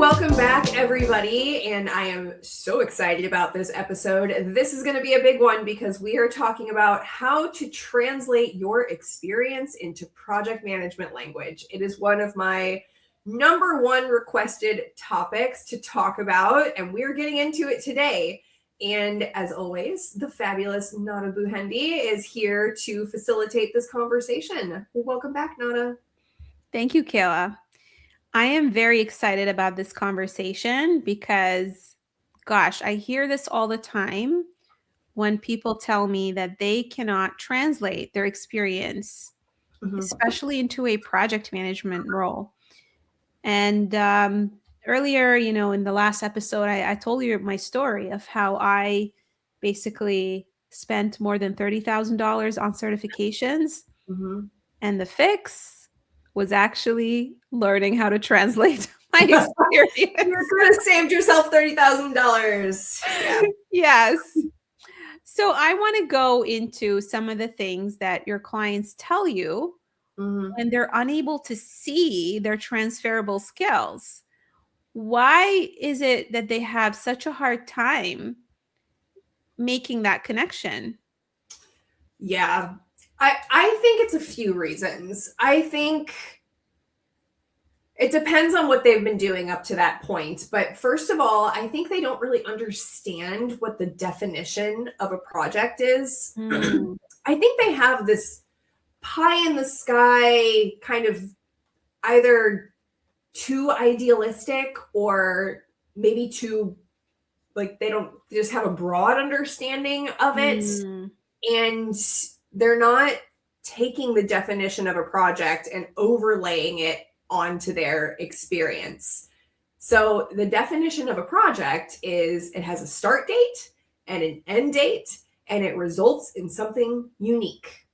Welcome back, everybody, and I am so excited about this episode. This is going to be a big one because we are talking about how to translate your experience into project management language. It is one of my number one requested topics to talk about, and we're getting into it today. And as always, the fabulous Nada Buhendi is here to facilitate this conversation. Welcome back, Nada. Thank you, Kayla. I am very excited about this conversation because, gosh, I hear this all the time when people tell me that they cannot translate their experience, especially into a project management role. And earlier, in the last episode, I told you my story of how I basically spent more than $30,000 on certifications. And the fix was actually learning how to translate my experience. You could have saved yourself $30,000. Yeah. Yes. So I want to go into some of the things that your clients tell you when they're unable to see their transferable skills. Why is it that they have such a hard time making that connection? Yeah, I think it's a few reasons. I think it depends on what they've been doing up to that point. But first of all, I think they don't really understand what the definition of a project is. I think they have this pie in the sky kind of either too idealistic or maybe too, like, they just have a broad understanding of it. And they're not taking the definition of a project and overlaying it onto their experience. So the definition of a project is it has a start date and an end date, and it results in something unique.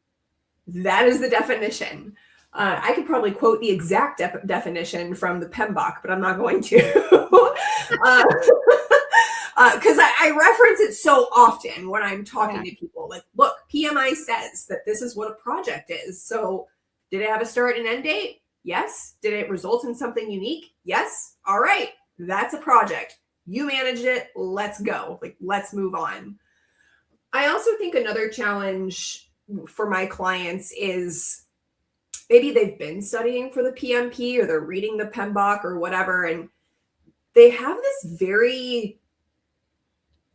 That is the definition. I could probably quote the exact definition from the PMBOK, but I'm not going to. Because I reference it so often when I'm talking to people. Like, look, PMI says that this is what a project is. So did it have a start and end date? Yes. Did it result in something unique? Yes. All right. That's a project. You managed it. Let's go. Like, let's move on. I also think another challenge for my clients is maybe they've been studying for the PMP or they're reading the PMBOK or whatever, and they have this very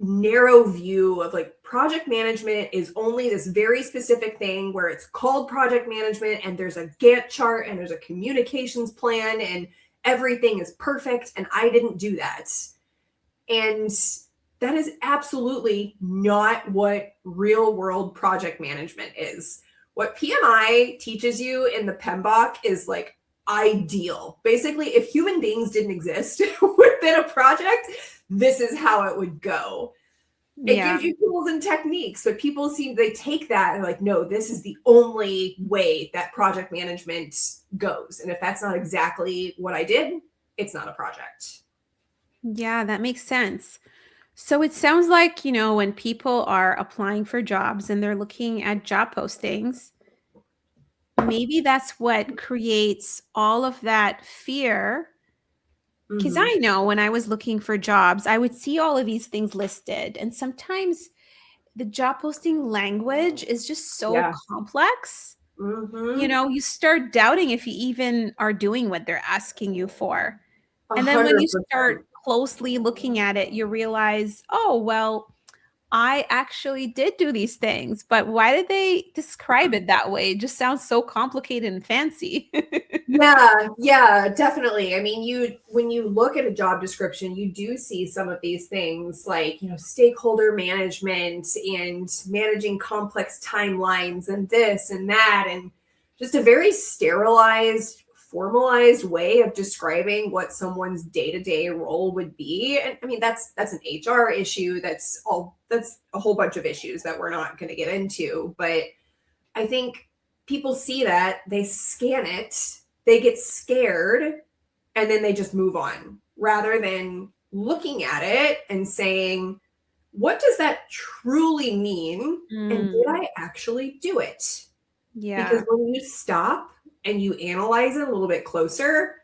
narrow view of, like, project management is only this very specific thing where it's called project management and there's a Gantt chart and there's a communications plan and everything is perfect, and I didn't do that. And that is absolutely not what real world project management is. What PMI teaches you in the PMBOK is, like, ideal. Basically, if human beings didn't exist within a project, this is how it would go. It gives you tools and techniques, but people they take that and like, no, this is the only way that project management goes. And if that's not exactly what I did, it's not a project. Yeah, that makes sense. So it sounds like, when people are applying for jobs and they're looking at job postings, maybe that's what creates all of that fear. Because I know when I was looking for jobs, I would see all of these things listed. And sometimes the job posting language is just so complex. You start doubting if you even are doing what they're asking you for. And then when you start closely looking at it, you realize, oh, well, I actually did do these things, but why did they describe it that way? It just sounds so complicated and fancy. Yeah, definitely. I mean, when you look at a job description, you do see some of these things like, stakeholder management and managing complex timelines and this and that, and just a very sterilized, formalized way of describing what someone's day-to-day role would be. And I mean, that's an HR issue. That's a whole bunch of issues that we're not going to get into. But I think people see that, they scan it, they get scared, and then they just move on rather than looking at it and saying, what does that truly mean? And did I actually do it? Yeah. Because when you stop and you analyze it a little bit closer,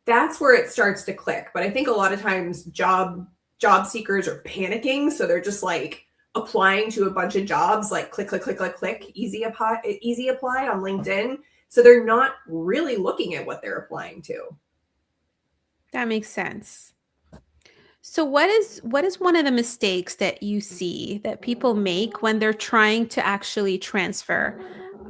that's where it starts to click. But I think a lot of times job seekers are panicking, so they're just like applying to a bunch of jobs, like click, click, click, click, click, easy apply on LinkedIn. So they're not really looking at what they're applying to. That makes sense. So what is one of the mistakes that you see that people make when they're trying to actually transfer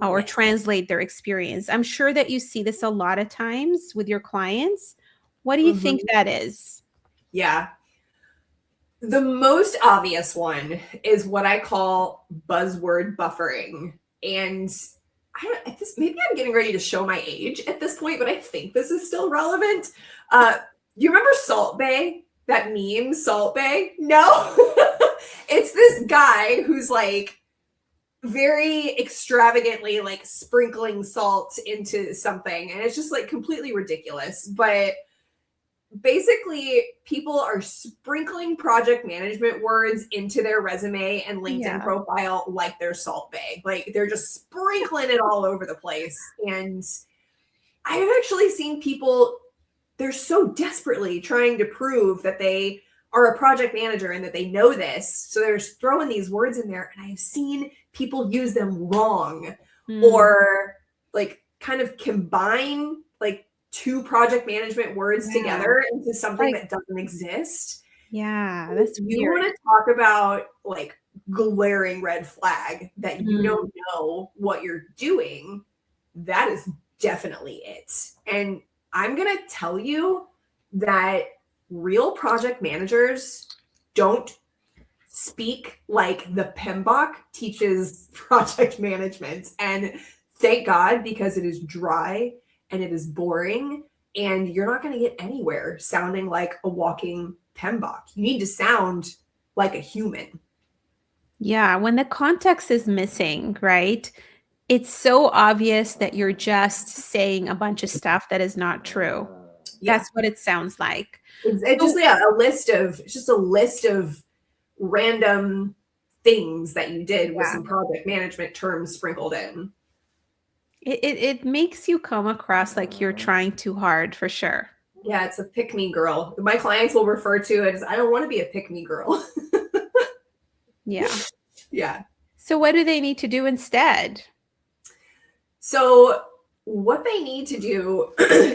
or Yes. translate their experience? I'm sure that you see this a lot of times with your clients. What do you think Mhm. that is? Yeah. The most obvious one is what I call buzzword buffering. And maybe I'm getting ready to show my age at this point, but I think this is still relevant. You remember Salt Bay? That meme, Salt Bay? No. It's this guy who's like very extravagantly like sprinkling salt into something, and it's just like completely ridiculous. But basically people are sprinkling project management words into their resume and LinkedIn Yeah. profile like they're Salt Bay. Like they're just sprinkling it all over the place. And I've actually seen people, they're so desperately trying to prove that they are a project manager and that they know this. So they're throwing these words in there, and I've seen people use them wrong, Mm, or like kind of combine like two project management words yeah. together into something Like, that doesn't exist. yeah, that's You weird. want to talk about like glaring red flag that you Mm, don't know what you're doing. That is definitely it. And I'm going to tell you that real project managers don't speak like the PMBOK teaches project management. And thank God, because it is dry and it is boring, and you're not going to get anywhere sounding like a walking PMBOK. You need to sound like a human. yeah, when the context is missing, right? It's so obvious that you're just saying a bunch of stuff that is not true. Yeah. That's what it sounds like. It's just So, yeah, it's just a list of random things that you did with yeah, some project management terms sprinkled in. it makes you come across like you're trying too hard for sure. Yeah, it's a pick me girl. My clients will refer to it as I don't want to be a pick me girl. Yeah. Yeah. So what do they need to do instead? So, what they need to do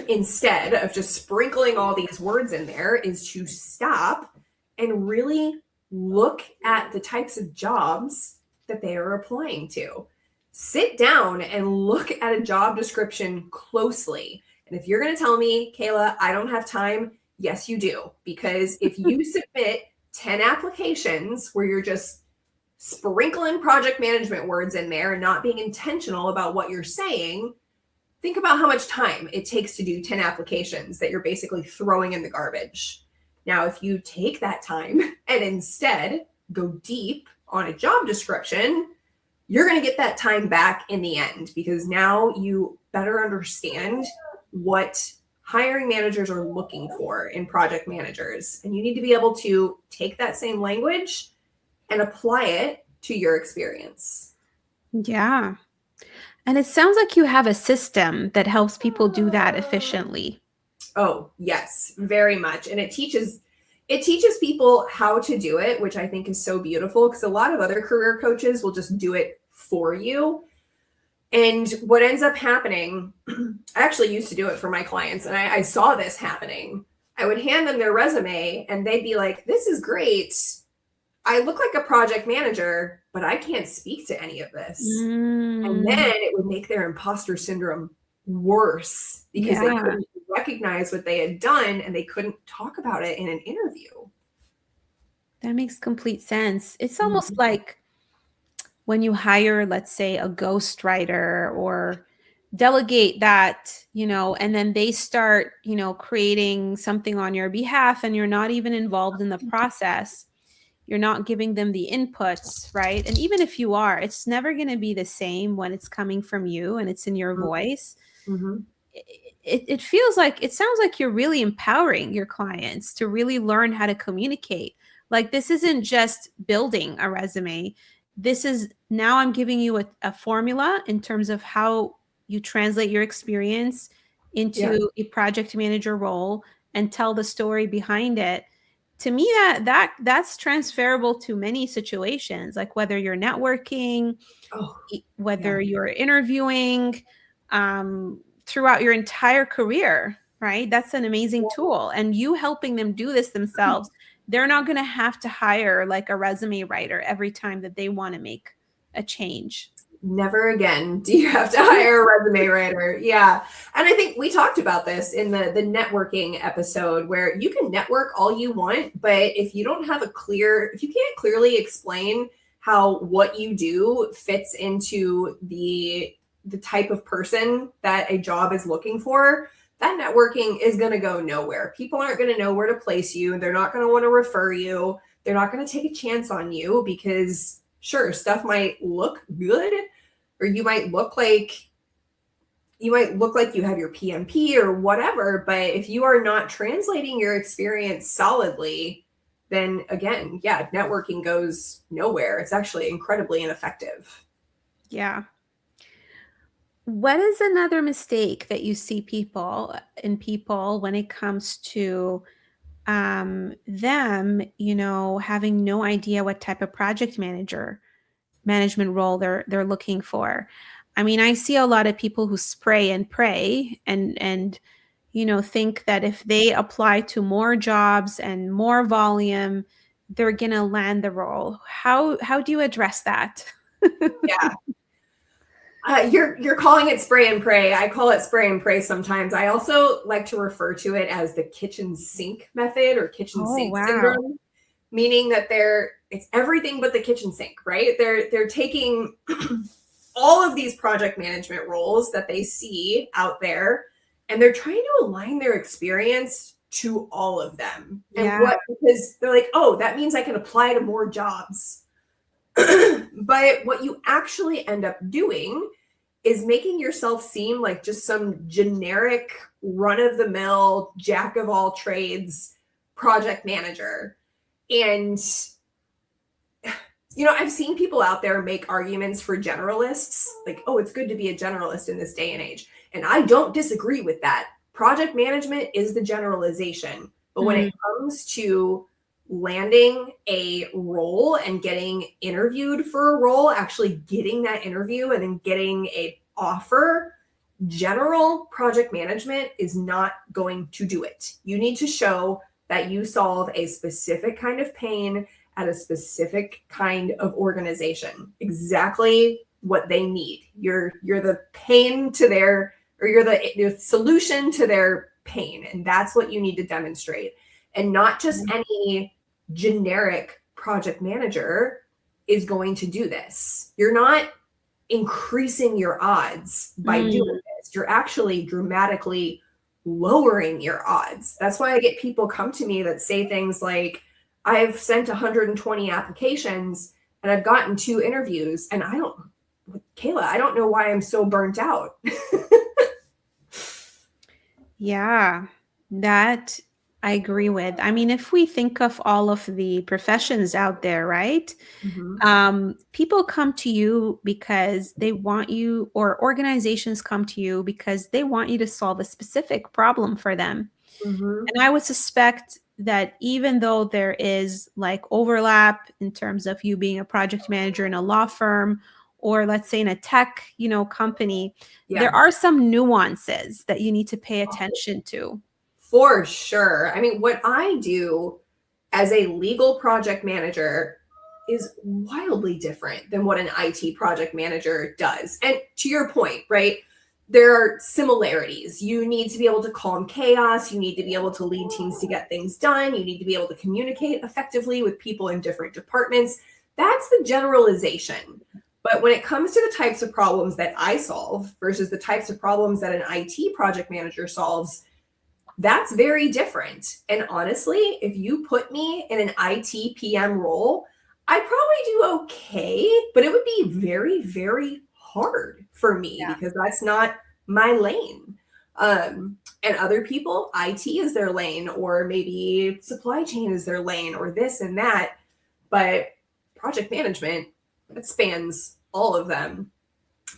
instead of just sprinkling all these words in there is to stop and really look at the types of jobs that they are applying to. Sit down and look at a job description closely. And if you're going to tell me, Kayla, I don't have time, yes, you do. Because if you submit 10 applications where you're just sprinkling project management words in there and not being intentional about what you're saying, think about how much time it takes to do 10 applications that you're basically throwing in the garbage. Now, if you take that time and instead go deep on a job description, you're going to get that time back in the end, because now you better understand what hiring managers are looking for in project managers. And you need to be able to take that same language and apply it to your experience. Yeah. And it sounds like you have a system that helps people do that efficiently. Oh, yes, very much. And it teaches people how to do it, which I think is so beautiful, because a lot of other career coaches will just do it for you. And what ends up happening, I actually used to do it for my clients, and I saw this happening. I would hand them their resume and they'd be like, this is great. I look like a project manager, but I can't speak to any of this. And then Mm, it would make their imposter syndrome worse, because they yeah. couldn't recognize what they had done and they couldn't talk about it in an interview. That makes complete sense. It's almost Mhm. like when you hire, let's say, a ghostwriter or delegate that, and then they start, creating something on your behalf and you're not even involved in the process. You're not giving them the inputs, right? And even if you are, it's never going to be the same when it's coming from you and it's in your voice. Mhm. It feels like it sounds like you're really empowering your clients to really learn how to communicate. Like this isn't just building a resume. This is I'm giving you a formula in terms of how you translate your experience Yeah. into a project manager role and tell the story behind it. To me, that's transferable to many situations, like whether you're networking, Oh, yeah. whether you're interviewing, throughout your entire career, right? That's an amazing tool. And you helping them do this themselves, they're not going to have to hire like a resume writer every time that they want to make a change. Never again do you have to hire a resume writer. Yeah. And I think we talked about this in the networking episode, where you can network all you want, but if you don't have if you can't clearly explain how what you do fits into the type of person that a job is looking for, that networking is going to go nowhere. People aren't going to know where to place you. They're not going to want to refer you. They're not going to take a chance on you because sure, stuff might look good, or you might look like you have your PMP or whatever, but if you are not translating your experience solidly, then again, yeah, networking goes nowhere. It's actually incredibly ineffective. Yeah. What is another mistake that you see people when it comes to them, having no idea what type of project management role they're looking for? I mean, I see a lot of people who spray and pray and think that if they apply to more jobs and more volume, they're gonna land the role. How do you address that? Yeah. You're calling it spray and pray. I call it spray and pray sometimes. I also like to refer to it as the kitchen sink method or kitchen Oh, sink wow. syndrome, meaning that it's everything but the kitchen sink, right? They're taking all of these project management roles that they see out there, and they're trying to align their experience to all of them. And Yeah. because they're like, oh, that means I can apply to more jobs. But what you actually end up doing is making yourself seem like just some generic run of the mill jack of all trades project manager. And I've seen people out there make arguments for generalists, like, oh, it's good to be a generalist in this day and age. And I don't disagree with that. Project management is the generalization. But when it Mm, comes to landing a role and getting interviewed for a role, actually getting that interview and then getting a offer, general project management is not going to do it. You need to show that you solve a specific kind of pain at a specific kind of organization, exactly what they need. You're the pain to their, or you're the solution to their pain, and that's what you need to demonstrate. And not just any generic project manager is going to do this. You're not increasing your odds by doing mm. this. You're actually dramatically lowering your odds. That's why I get people come to me that say things like, I've sent 120 applications and I've gotten 2 interviews, and Kayla, I don't know why I'm so burnt out. Yeah, that I agree with. I mean, if we think of all of the professions out there, right? Mm-hmm. People come to you because they want you, or organizations come to you because they want you to solve a specific problem for them. Mm-hmm. And I would suspect that even though there is like overlap in terms of you being a project manager in a law firm, or let's say in a tech, company, there Yeah. are some nuances that you need to pay attention to. For sure. I mean, what I do as a legal project manager is wildly different than what an IT project manager does. And to your point, right? There are similarities. You need to be able to calm chaos. You need to be able to lead teams to get things done. You need to be able to communicate effectively with people in different departments. That's the generalization. But when it comes to the types of problems that I solve versus the types of problems that an IT project manager solves, that's very different. And honestly, if you put me in an IT PM role, I'd probably do okay, but it would be very, very hard for me Yeah. because that's not my lane. And other people, IT is their lane, or maybe supply chain is their lane, or this and that. But project management, it spans all of them.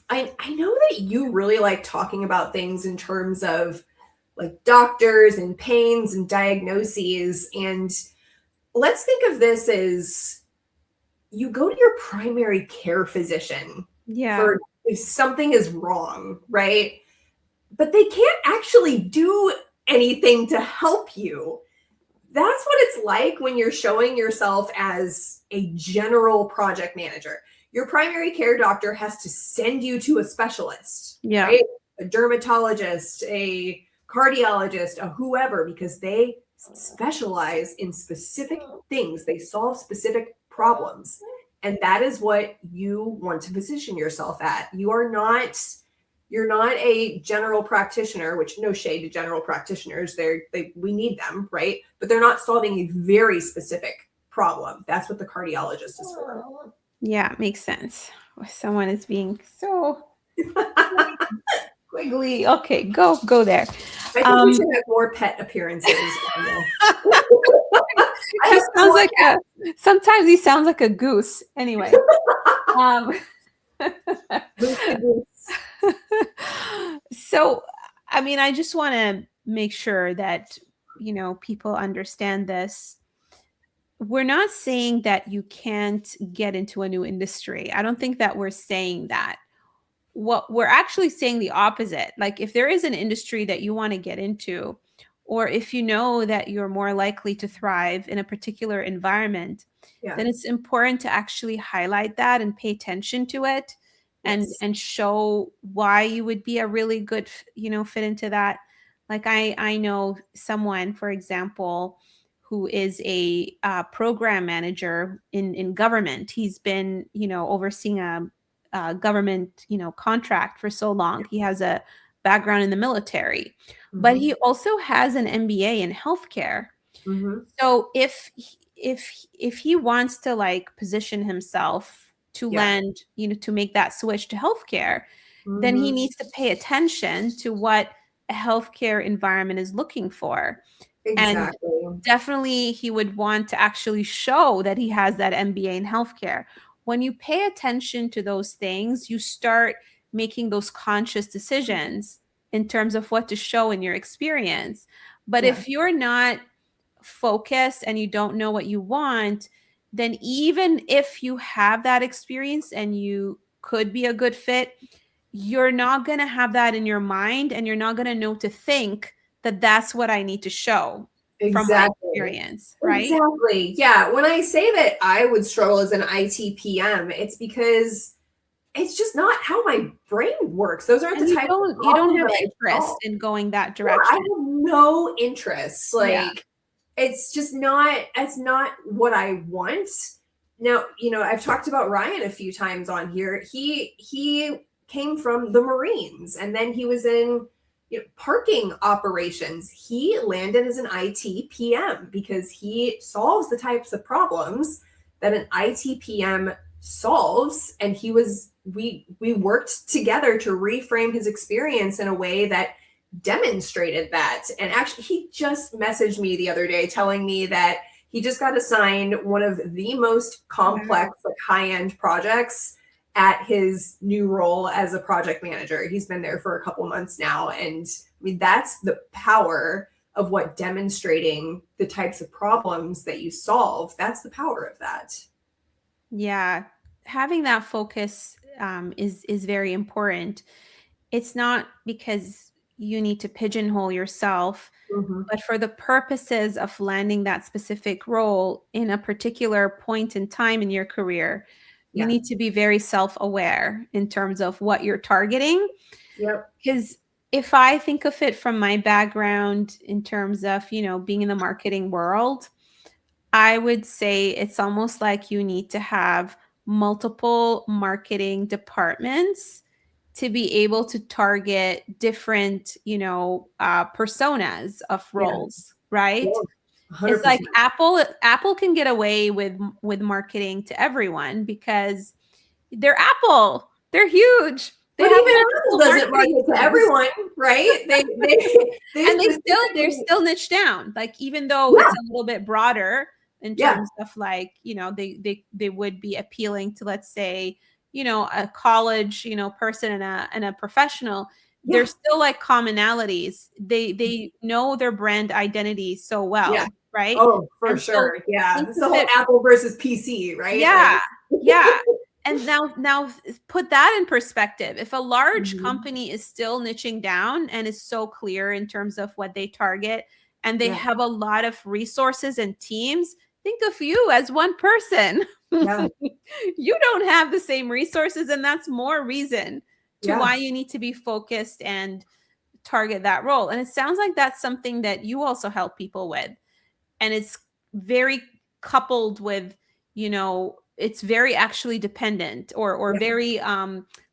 I know that you really like talking about things in terms of like doctors and pains and diagnoses. And let's think of this as you go to your primary care physician Yeah. for if something is wrong, right? But they can't actually do anything to help you. That's what it's like when you're showing yourself as a general project manager. Your primary care doctor has to send you to a specialist, Yeah. right? A dermatologist, a cardiologist, a whoever, because they specialize in specific things. They solve specific problems. And that is what you want to position yourself at. You're not a general practitioner, which no shade to general practitioners. We need them, right? But they're not solving a very specific problem. That's what the cardiologist is for. Yeah, makes sense. Someone is being so squiggly. Okay, go there. I think we should have more pet appearances on this. He sounds like sometimes he sounds like a goose. Anyway. So, I mean, I just want to make sure that, people understand this. We're not saying that you can't get into a new industry. I don't think that we're saying that. What we're actually saying the opposite. Like if there is an industry that you want to get into, or if you know that you're more likely to thrive in a particular environment, then it's important to actually highlight that and pay attention to it and show why you would be a really good, fit into that. Like I know someone, for example, who is a program manager in government. He's been, overseeing a government, contract for so long. He has a background in the military, but he also has an MBA in healthcare. So if he wants to like position himself to land, to make that switch to healthcare, then he needs to pay attention to what a healthcare environment is looking for. Exactly. And definitely he would want to actually show that he has that MBA in healthcare. When you pay attention to those things, you start making those conscious decisions in terms of what to show in your experience. But if you're not focused and you don't know what you want, then even if you have that experience and you could be a good fit, you're not going to have that in your mind and you're not going to know to think that that's what I need to show from my experience, right? Exactly. Yeah. When I say that I would struggle as an IT PM, it's because it's just not how my brain works. Those aren't the type of you don't have problems that I interest solve. in going that I direction. have no interest. Like it's just not, it's not what I want. Now, I've talked about Ryan a few times on here. He came from the Marines and then he was in parking operations. He landed as an IT PM because he solves the types of problems that an IT PM solves. And we worked together to reframe his experience in a way that demonstrated that. And actually, he just messaged me the other day telling me that he just got assigned one of the most complex, like high-end projects at his new role as a project manager. He's been there for a couple months now. And I mean, that's the power of what demonstrating the types of problems that you solve. That's the power of that. Yeah. Having that focus is very important. It's not because you need to pigeonhole yourself, but for the purposes of landing that specific role in a particular point in time in your career, you need to be very self-aware in terms of what you're targeting. Because if I think of it from my background in terms of, being in the marketing world, I would say it's almost like you need to have multiple marketing departments to be able to target different, personas of roles, right? 100%. It's like Apple can get away with marketing to everyone because they're Apple. They're huge. But even Apple doesn't market to everyone, right? They're still niche down. Like even though it's a little bit broader in terms of like, they would be appealing to, let's say, a college, person and a professional, Yeah. there's still like commonalities. They know their brand identity so Yeah. well, right? Oh, for And so sure. Yeah. think It's the of whole it. Apple versus PC, right? Like, Yeah. Yeah. And now put that in perspective. If a large mhm. company is still niching down and is so clear in terms of what they target, and they Yeah. have a lot of resources and teams, think of you as one person. Yeah. You don't have the same resources, and that's more reason to Yeah. why you need to be focused and target that role. And it sounds like that's something that you also help people with, and it's very coupled with, it's very actually dependent, or Yeah. very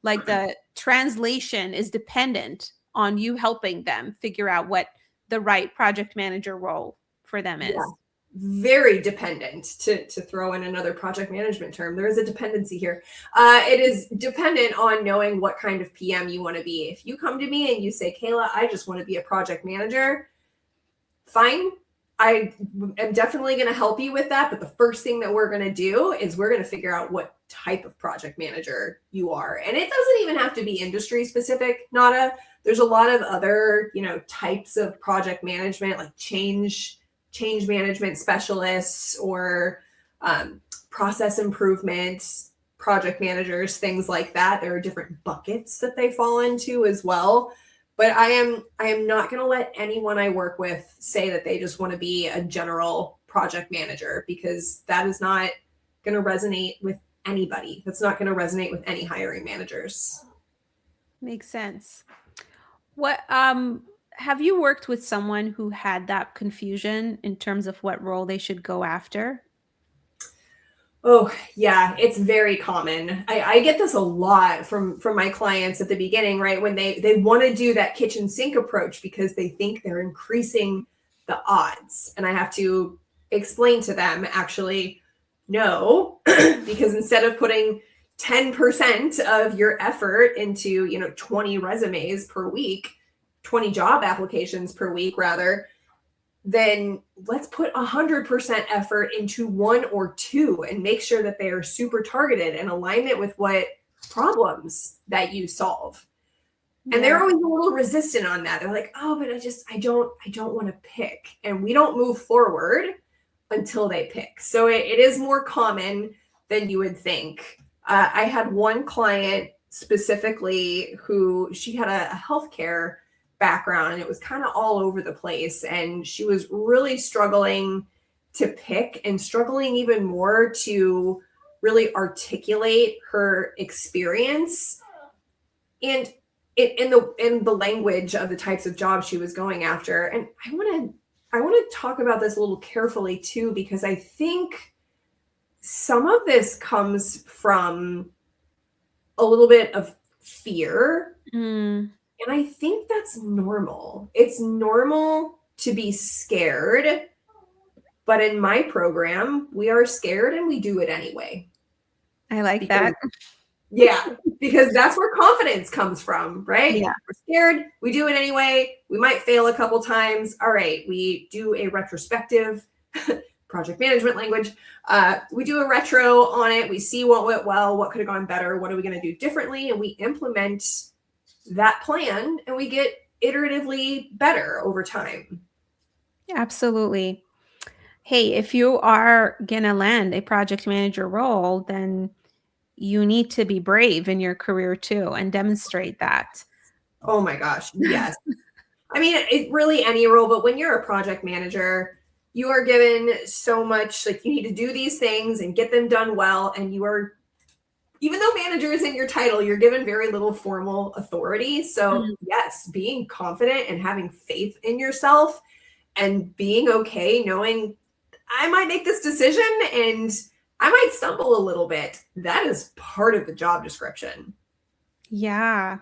like the translation is dependent on you helping them figure out what the right project manager role for them Yeah. is. Very dependent, to throw in another project management term. There is a dependency here. It is dependent on knowing what kind of PM you want to be. If you come to me and you say, Kayla, I just want to be a project manager, fine. I am definitely going to help you with that. But the first thing that we're going to do is we're going to figure out what type of project manager you are. And it doesn't even have to be industry specific, Nada. There's a lot of other, types of project management, like change management specialists, or process improvement project managers, things like that. There are different buckets that they fall into as well. But I am not going to let anyone I work with say that they just want to be a general project manager, because that is not going to resonate with anybody. That's not going to resonate with any hiring managers. Makes sense. What have you worked with someone who had that confusion in terms of what role they should go after? Oh, yeah, it's very common. I get this a lot from my clients at the beginning, right? When they want to do that kitchen sink approach because they think they're increasing the odds. And I have to explain to them, actually, no, because instead of putting 10% of your effort into, 20 resumes per week, 20 job applications per week rather, then let's put 100% effort into one or two and make sure that they are super targeted in alignment with what problems that you solve. And they're Yeah. always a little resistant on that. They're like, oh, but I don't want to pick. And we don't move forward until they pick. So it is more common than you would think. I had one client specifically who, she had a healthcare background, and it was kind of all over the place. And she was really struggling to pick, and struggling even more to really articulate her experience, and in the language of the types of jobs she was going after. And I want to talk about this a little carefully too, because I think some of this comes from a little bit of fear. Mm, And I think that's normal. It's normal to be scared. But in my program, we are scared and we do it anyway. I like Because, that. yeah, because that's where confidence comes from, right? Yeah. We're scared, we do it anyway. We might fail a couple times. All right, we do a retrospective, project management language. We do a retro on it. We see what went well, what could have gone better, what are we going to do differently, and we implement that plan, and we get iteratively better over time. Absolutely. Hey, if you are gonna land a project manager role, then you need to be brave in your career too and demonstrate that. Oh my gosh, yes. I mean, it really any role, but when you're a project manager, you are given so much, like, you need to do these things and get them done well. And you are, even though manager is in your title, you're given very little formal authority. So, Mm. yes, being confident and having faith in yourself, and being okay knowing I might make this decision and I might stumble a little bit. That is part of the job description. Yeah,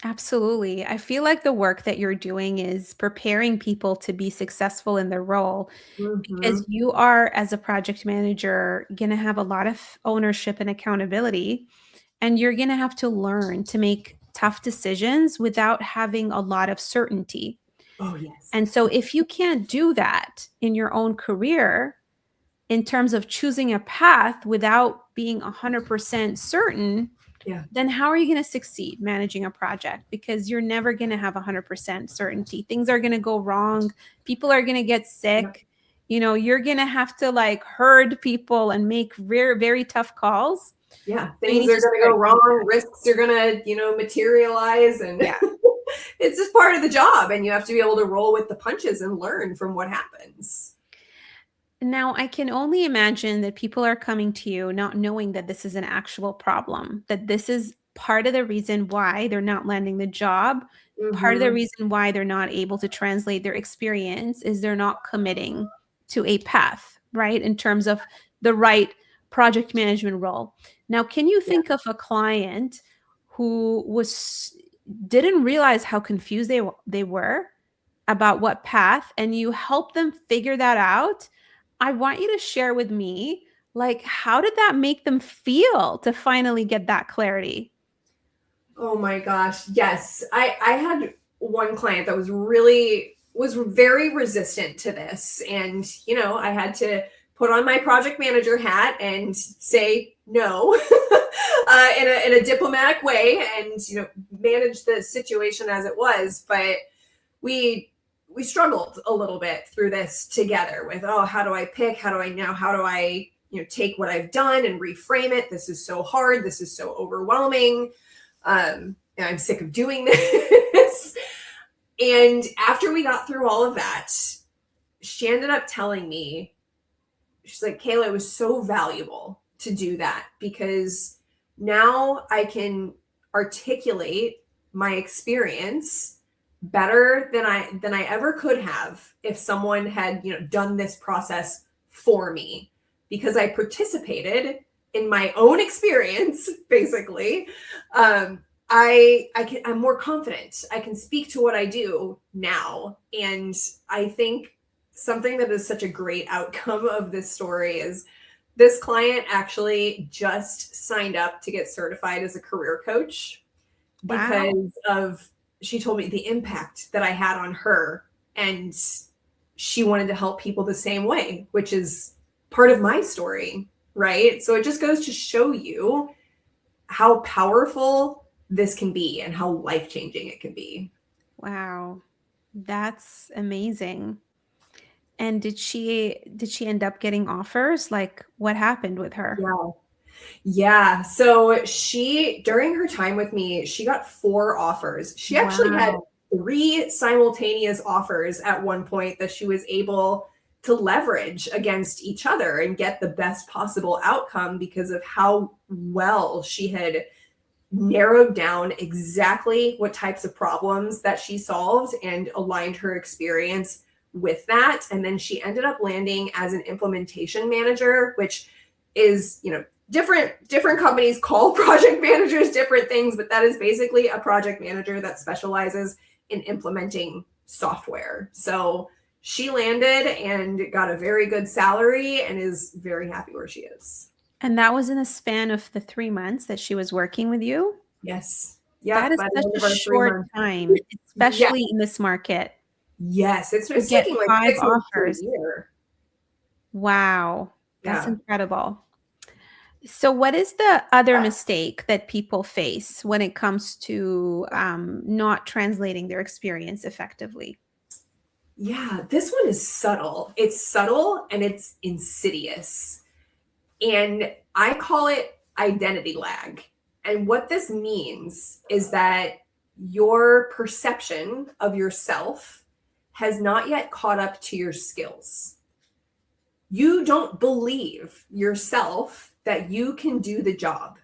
absolutely. I feel like the work that you're doing is preparing people to be successful in their role, because Mhm. you are, as a project manager, going to have a lot of ownership and accountability, and you're going to have to learn to make tough decisions without having a lot of certainty. Oh, yes. And so if you can't do that in your own career, in terms of choosing a path without being 100% certain, Yeah. then how are you going to succeed managing a project? Because you're never going to have 100% certainty. Things are going to go wrong. People are going to get sick. You know, you're going to have to like herd people and make very, very tough calls. Yeah. So you Things need are to going to start go doing wrong. that. Risks are going to, materialize, and Yeah. it's just part of the job. And you have to be able to roll with the punches and learn from what happens. Now, I can only imagine that people are coming to you not knowing that this is an actual problem, that this is part of the reason why they're not landing the job. Part of the Mm-hmm. reason why they're not able to translate their experience is they're not committing to a path, right? In terms of the right project management role. Now, can you Yeah. think of a client who didn't realize how confused they were about what path, and you help them figure that out? I want you to share with me, like, how did that make them feel to finally get that clarity? Oh my gosh. Yes. I had one client that was very resistant to this. And, I had to put on my project manager hat and say no in a diplomatic way, and, manage the situation as it was. But we we struggled a little bit through this together with, oh, how do I pick? How do I, take what I've done and reframe it? This is so hard. This is so overwhelming. And I'm sick of doing this. And after we got through all of that, she ended up telling me, she's like, Kayla, it was so valuable to do that, because now I can articulate my experience better than I ever could have if someone had, done this process for me, because I participated in my own experience, basically. I'm more confident. I can speak to what I do now. And I think something that is such a great outcome of this story is this client actually just signed up to get certified as a career coach Wow. because of, she told me the impact that I had on her, and she wanted to help people the same way, which is part of my story, right? So it just goes to show you how powerful this can be and how life-changing it can be. Wow. That's amazing. And did she end up getting offers? Like, what happened with her? Yeah. Yeah. So during her time with me, she got 4 offers. She actually had Wow. 3 simultaneous offers at one point that she was able to leverage against each other and get the best possible outcome because of how well she had narrowed down exactly what types of problems that she solved and aligned her experience with that. And then she ended up landing as an implementation manager, which is, different companies call project managers different things, but that is basically a project manager that specializes in implementing software. So she landed and got a very good salary and is very happy where she is. And that was in a span of the 3 months that she was working with you? Yes. That Yep. is By the such end a of our 3 short months. time, Yes. especially in this market, Yes. It's to get taking like 5 6 months to a offers. year. Wow, that's Yeah. incredible. So what is the other mistake that people face when it comes to, not translating their experience effectively? Yeah. This one is subtle. It's subtle and it's insidious. And I call it identity lag. And what this means is that your perception of yourself has not yet caught up to your skills. You don't believe yourself that you can do the job.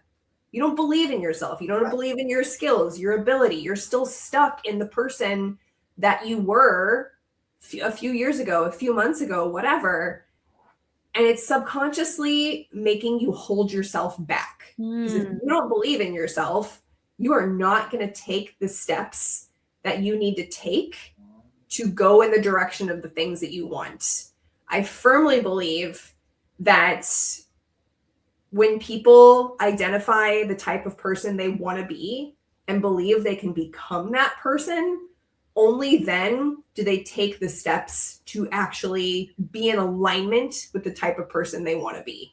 You don't believe in yourself. You don't believe in your skills, your ability. You're still stuck in the person that you were a few years ago, a few months ago, whatever. And it's subconsciously making you hold yourself back. Because if Mm, you don't believe in yourself, you are not going to take the steps that you need to take to go in the direction of the things that you want. I firmly believe that when people identify the type of person they want to be and believe they can become that person, only then do they take the steps to actually be in alignment with the type of person they want to be.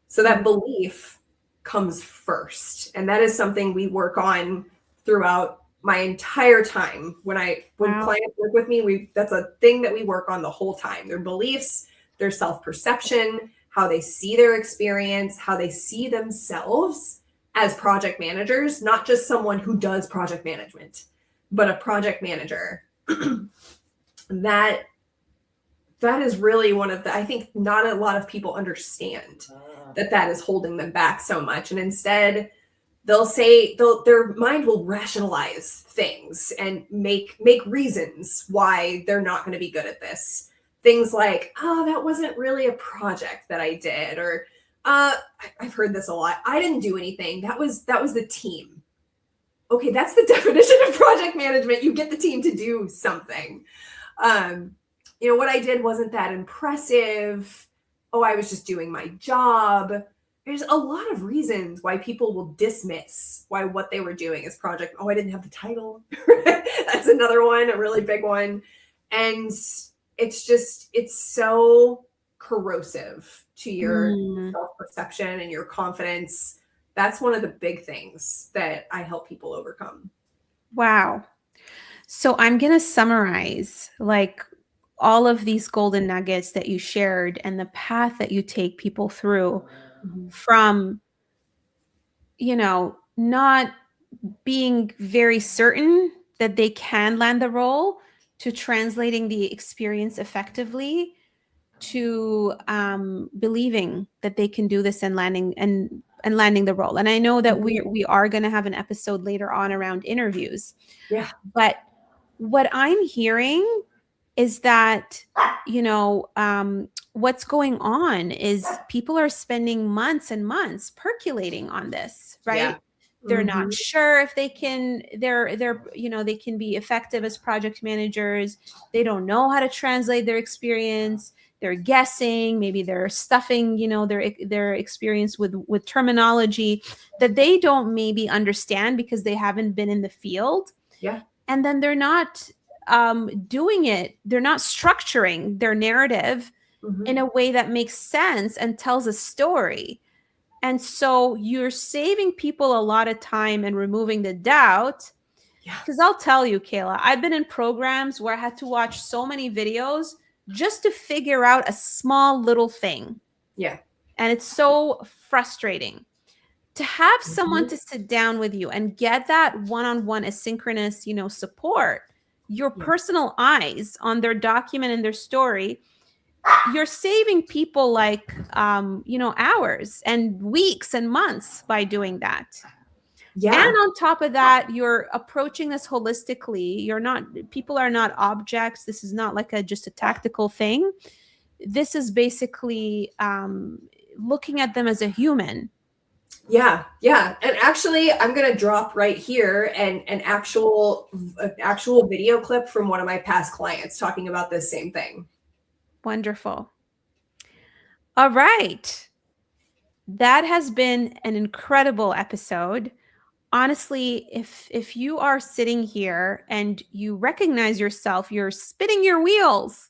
So that belief comes first. And that is something we work on throughout my entire time. When Wow. clients work with me, that's a thing that we work on the whole time. Their beliefs, their self-perception, how they see their experience, how they see themselves as project managers, not just someone who does project management, but a project manager. That is really one of the, I think not a lot of people understand that is holding them back so much. And instead their mind will rationalize things and make reasons why they're not going to be good at this. Things like, oh, that wasn't really a project that I did. Or I've heard this a lot. I didn't do anything. That was the team. Okay, that's the definition of project management. You get the team to do something. What I did wasn't that impressive. Oh, I was just doing my job. There's a lot of reasons why people will dismiss what they were doing as project. Oh, I didn't have the title. That's another one, a really big one. And it's so corrosive to your self-perception and your confidence. That's one of the big things that I help people overcome. Wow. So I'm going to summarize like all of these golden nuggets that you shared and the path that you take people through from, not being very certain that they can land the role to translating the experience effectively to believing that they can do this and landing the role. And I know that we are going to have an episode later on around interviews. Yeah. But what I'm hearing is that, what's going on is people are spending months and months percolating on this, right? Yeah. They're not sure if they can, they can be effective as project managers. They don't know how to translate their experience. They're guessing, maybe they're stuffing, their experience with terminology that they don't maybe understand because they haven't been in the field. Yeah. And then they're not doing it. They're not structuring their narrative in a way that makes sense and tells a story. And so you're saving people a lot of time and removing the doubt. Yeah. Because I'll tell you, Kayla, I've been in programs where I had to watch so many videos just to figure out a small little thing. Yeah. And it's so frustrating to have someone to sit down with you and get that one-on-one asynchronous, support, your personal eyes on their document and their story. You're saving people like, hours and weeks and months by doing that. Yeah. And on top of that, you're approaching this holistically. People are not objects. This is not like just a tactical thing. This is basically looking at them as a human. Yeah. Yeah. And actually, I'm going to drop right here an actual video clip from one of my past clients talking about this same thing. Wonderful. All right. That has been an incredible episode. Honestly, if you are sitting here and you recognize yourself, you're spinning your wheels,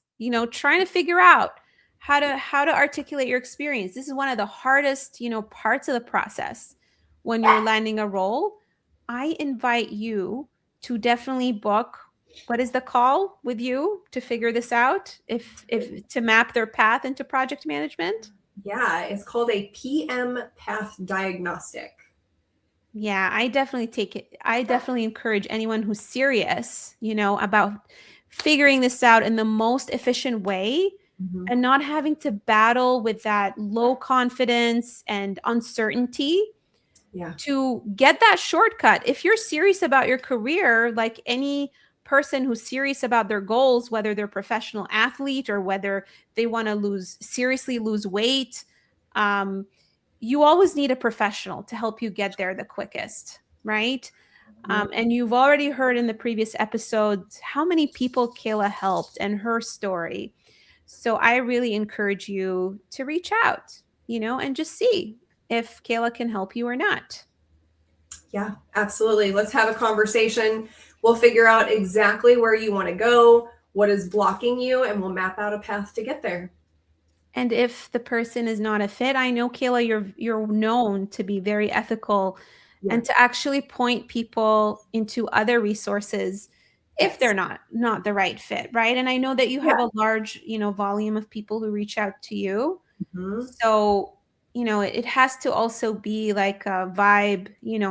trying to figure out how to articulate your experience. This is one of the hardest, parts of the process when you're landing a role. I invite you to definitely book, what is the call with you to figure this out, if to map their path into project management? Yeah, it's called a PM path diagnostic. Yeah, I definitely take it. I definitely encourage anyone who's serious, about figuring this out in the most efficient way and not having to battle with that low confidence and uncertainty. Yeah. To get that shortcut. If you're serious about your career, like any person who's serious about their goals, whether they're a professional athlete or whether they want to seriously lose weight, you always need a professional to help you get there the quickest, right? And you've already heard in the previous episodes how many people Kayla helped and her story. So I really encourage you to reach out, and just see if Kayla can help you or not. Yeah, absolutely. Let's have a conversation. We'll figure out exactly where you want to go, what is blocking you, and we'll map out a path to get there. And if the person is not a fit, I know, Kayla, you're known to be very ethical Yeah. and to actually point people into other resources if Yes. they're not the right fit, right? And I know that you Yeah. have a large, volume of people who reach out to you. Mhm. So, it has to also be like a vibe,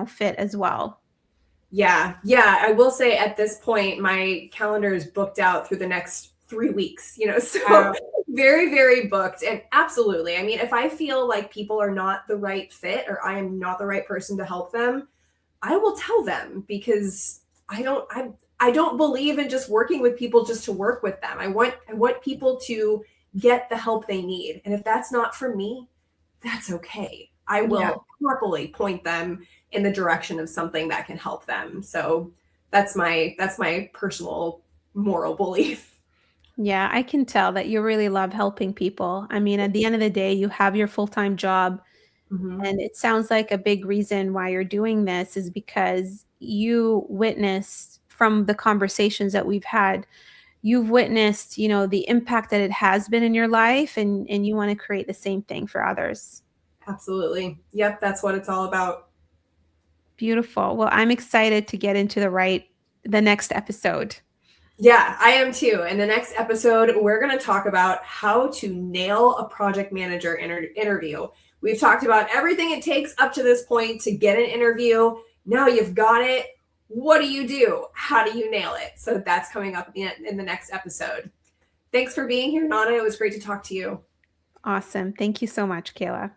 fit as well. Yeah, yeah. I will say at this point, my calendar is booked out through the next 3 weeks, so Wow. very, very booked. And absolutely. I mean, if I feel like people are not the right fit or I am not the right person to help them, I will tell them because I don't believe in just working with people just to work with them. I want people to get the help they need. And if that's not for me, that's okay. I Yeah. will happily point them in the direction of something that can help them. So that's my personal moral belief. Yeah, I can tell that you really love helping people. I mean, at the end of the day, you have your full-time job. Mhm. And it sounds like a big reason why you're doing this is because you witnessed from the conversations that we've had, you've witnessed, the impact that it has been in your life and you want to create the same thing for others. Absolutely. Yep, that's what it's all about. Beautiful. Well, I'm excited to get into the next episode. Yeah, I am too. In the next episode, we're going to talk about how to nail a project manager interview. We've talked about everything it takes up to this point to get an interview. Now you've got it. What do you do? How do you nail it? So that's coming up in the next episode. Thanks for being here, Nana. It was great to talk to you. Awesome. Thank you so much, Kayla.